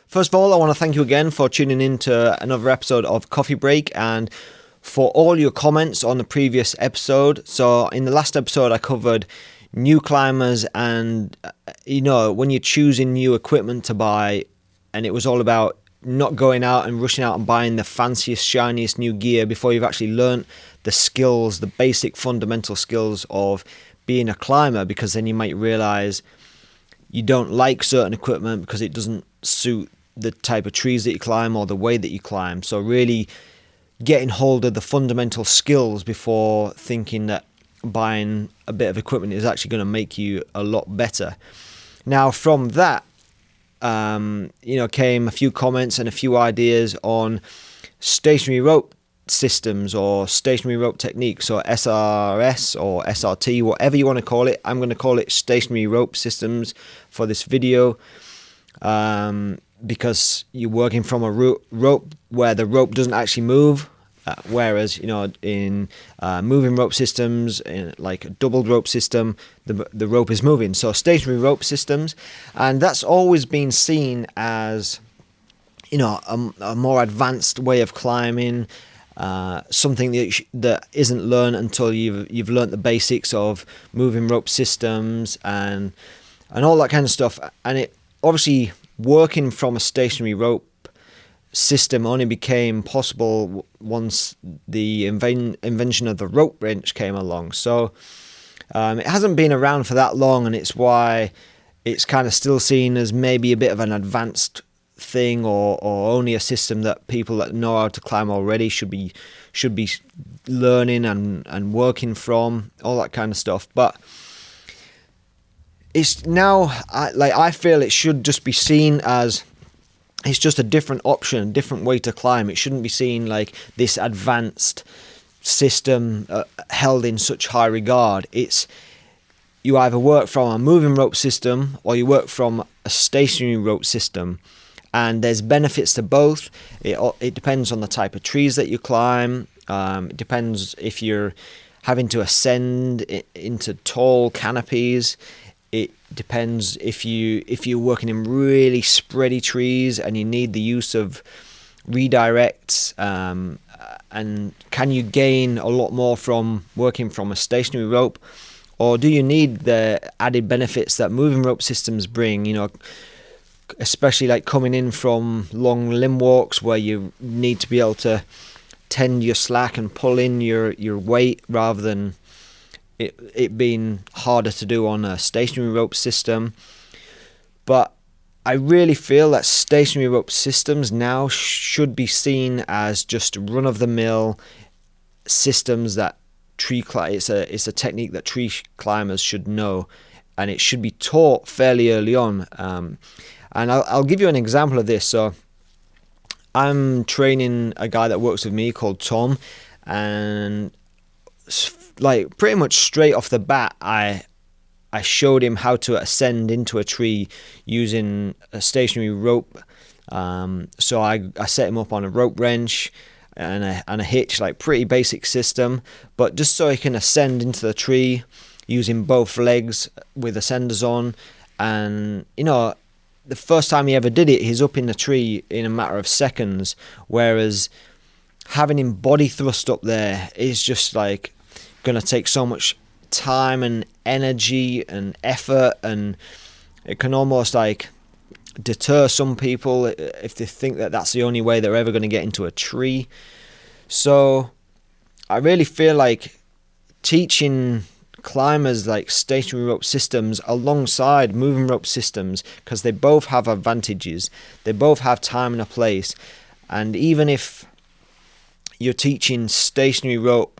First of all, I want to thank you again for tuning in to another episode of Coffee Break and for all your comments on the previous episode. So in the last episode, I covered new climbers and, when you're choosing new equipment to buy, and it was all about not going out and rushing out and buying the fanciest, shiniest new gear before you've actually learnt the skills, the basic fundamental skills of being a climber, because then you might realise you don't like certain equipment because it doesn't suit the type of trees that you climb or the way that you climb. So really getting hold of the fundamental skills before thinking that buying a bit of equipment is actually going to make you a lot better. Now from that, came a few comments and a few ideas on stationary rope systems or stationary rope techniques, or SRS or SRT, whatever you want to call it. I'm going to call it stationary rope systems for this video, because you're working from a rope where the rope doesn't actually move, whereas in moving rope systems, in like a doubled rope system, the rope is moving. So stationary rope systems, and that's always been seen as a more advanced way of climbing, something that isn't learned until you've learnt the basics of moving rope systems and all that kind of stuff. And it obviously, working from a stationary rope system only became possible once the invention of the rope wrench came along. So it hasn't been around for that long, and it's why it's kind of still seen as maybe a bit of an advanced thing, or only a system that people that know how to climb already should be learning and working from, all that kind of stuff. But it's now, I feel it should just be seen as it's just a different option, different way to climb. It shouldn't be seen like this advanced system held in such high regard. It's, you either work from a moving rope system or you work from a stationary rope system, and there's benefits to both. It depends on the type of trees that you climb. It depends if you're having to ascend into tall canopies. It depends if you're working in really spready trees and you need the use of redirects, and can you gain a lot more from working from a stationary rope, or do you need the added benefits that moving rope systems bring, especially like coming in from long limb walks where you need to be able to tend your slack and pull in your weight rather than it being harder to do on a stationary rope system. But I really feel that stationary rope systems now should be seen as just run-of-the-mill systems that it's a technique that tree climbers should know, and it should be taught fairly early on. And I'll give you an example of this. So I'm training a guy that works with me called Tom, and like pretty much straight off the bat, I showed him how to ascend into a tree using a stationary rope. So I set him up on a rope wrench and a hitch, like pretty basic system, but just so he can ascend into the tree using both legs with ascenders on. And the first time he ever did it, he's up in the tree in a matter of seconds, whereas having him body thrust up there is just like going to take so much time and energy and effort, and it can almost like deter some people if they think that that's the only way they're ever going to get into a tree. So I really feel like teaching climbers like stationary rope systems alongside moving rope systems, because they both have advantages, they both have time and a place. And even if you're teaching stationary rope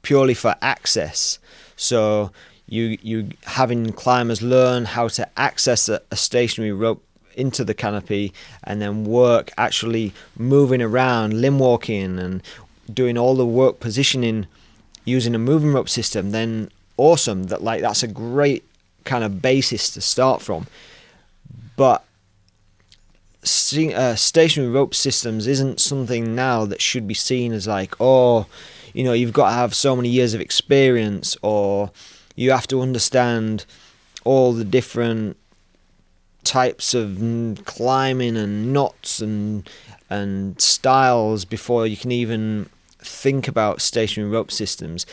purely for access, so you having climbers learn how to access a stationary rope into the canopy and then work actually moving around, limb walking and doing all the work positioning using a moving rope system, then awesome. That's a great kind of basis to start from. But stationary rope systems isn't something now that should be seen as like, you've got to have so many years of experience, or you have to understand all the different types of climbing and knots and styles before you can even think about stationary rope systems.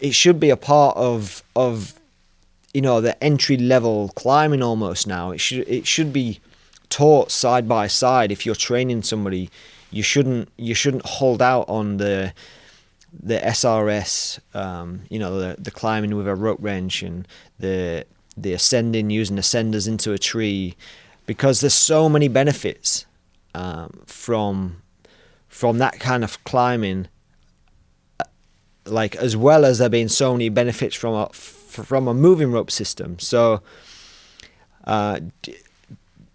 It should be a part of the entry level climbing almost now. It should be taught side by side. If you're training somebody, you shouldn't hold out on the SRS, the climbing with a rope wrench, and the ascending using ascenders into a tree, because there's so many benefits from that kind of climbing, like, as well as there being so many benefits from a moving rope system. So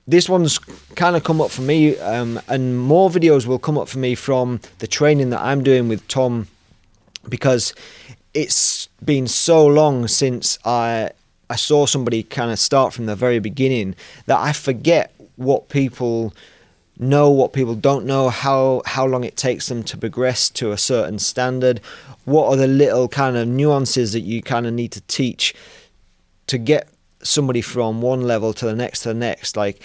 this one's kind of come up for me, and more videos will come up for me from the training that I'm doing with Tom, because it's been so long since I saw somebody kind of start from the very beginning that I forget what people know, what people don't know, how long it takes them to progress to a certain standard, what are the little kind of nuances that you kind of need to teach to get somebody from one level to the next, like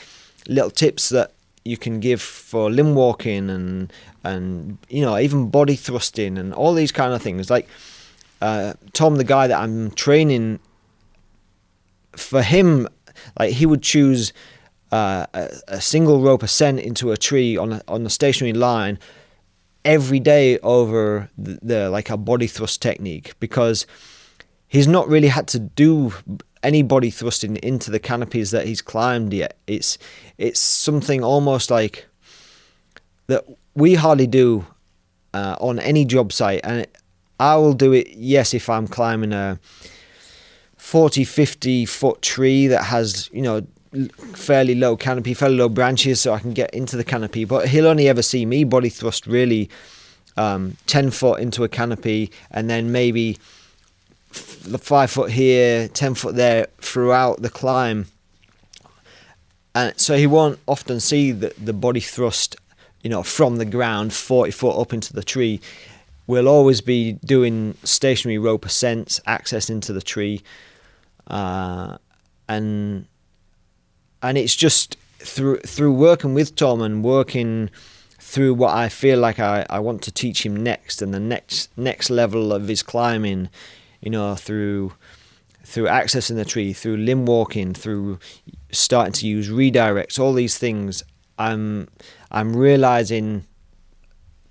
little tips that you can give for limb walking and even body thrusting and all these kind of things. Like Tom, the guy that I'm training, for him, like, he would choose a single rope ascent into a tree on the stationary line every day over the like a body thrust technique, because he's not really had to do any body thrusting into the canopies that he's climbed yet. It's something almost like that we hardly do on any job site, and I will do it, yes, if I'm climbing a 40-50 foot tree that has fairly low canopy, fairly low branches, so I can get into the canopy. But he'll only ever see me body thrust really 10 foot into a canopy, and then maybe 5 foot here, 10 foot there throughout the climb. And so he won't often see the body thrust from the ground 40 foot up into the tree. We'll always be doing stationary rope ascents, access into the tree, and it's just through working with Tom and working through what I feel like I want to teach him next, and the next level of his climbing, through accessing the tree, through limb walking, through starting to use redirects, all these things, I'm realizing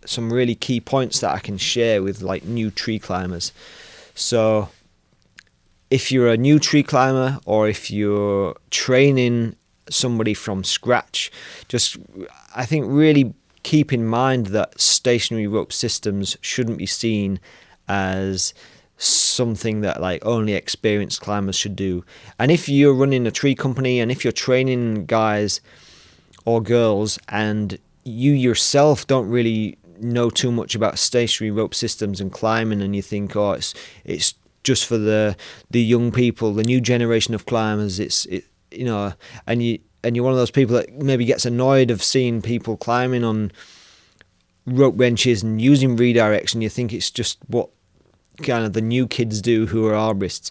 some really key points that I can share with like new tree climbers. So if you're a new tree climber, or if you're training somebody from scratch, just, I think, really keep in mind that stationary rope systems shouldn't be seen as something that like only experienced climbers should do. And if you're running a tree company, and if you're training guys or girls, and you yourself don't really know too much about stationary rope systems and climbing, and you think, oh, it's just for the young people, the new generation of climbers, and you're one of those people that maybe gets annoyed of seeing people climbing on rope wrenches and using redirects, and you think it's just what kind of the new kids do who are arborists.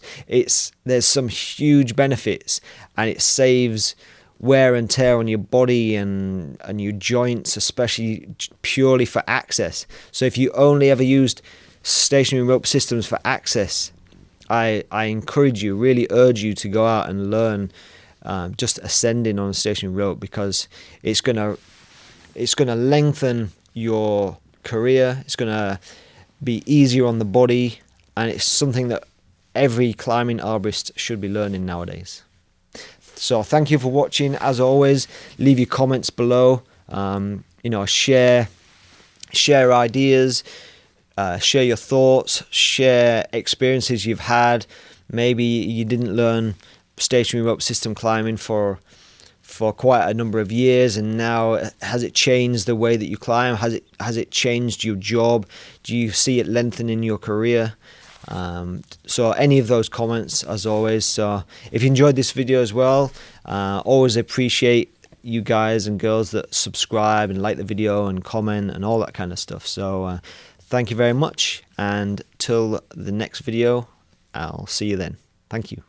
There's some huge benefits, and it saves wear and tear on your body and your joints, especially purely for access. So if you only ever used stationary rope systems for access, I encourage you, really urge you to go out and learn just ascending on a stationary rope, because it's gonna lengthen your career. It's gonna be easier on the body, and it's something that every climbing arborist should be learning nowadays. So thank you for watching. As always, leave your comments below. Share ideas, share your thoughts, share experiences you've had. Maybe you didn't learn stationary rope system climbing for quite a number of years, and now has it changed the way that you climb? Has it changed your job? Do you see it lengthening your career? So any of those comments, as always. So if you enjoyed this video as well, always appreciate you guys and girls that subscribe and like the video and comment and all that kind of stuff. So thank you very much, and till the next video, I'll see you then. Thank you.